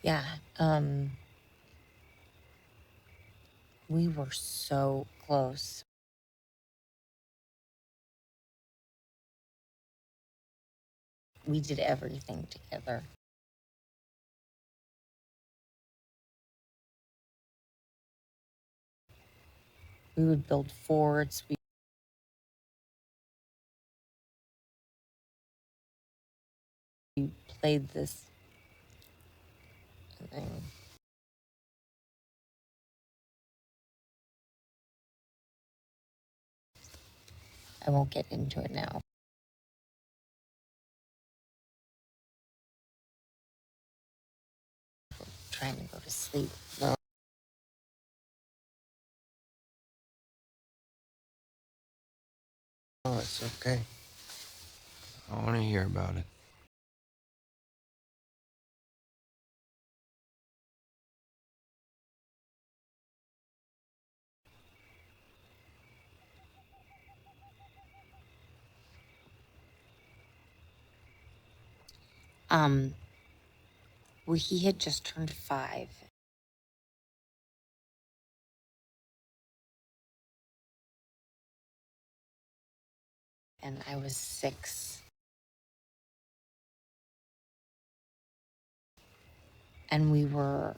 Yeah, we were so close. We did everything together. We would build forts. We played this thing. I won't get into it now. Trying to go to sleep. No. Oh, it's okay. I want to hear about it. Well, he had just turned 5. And I was 6. And we were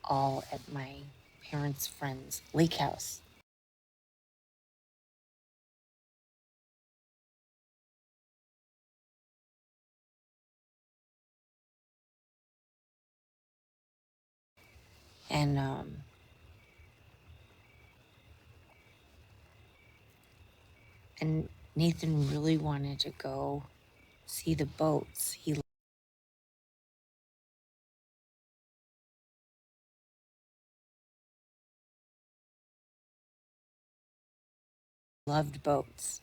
all at my parents' friend's lake house. And Nathan really wanted to go see the boats. He loved boats.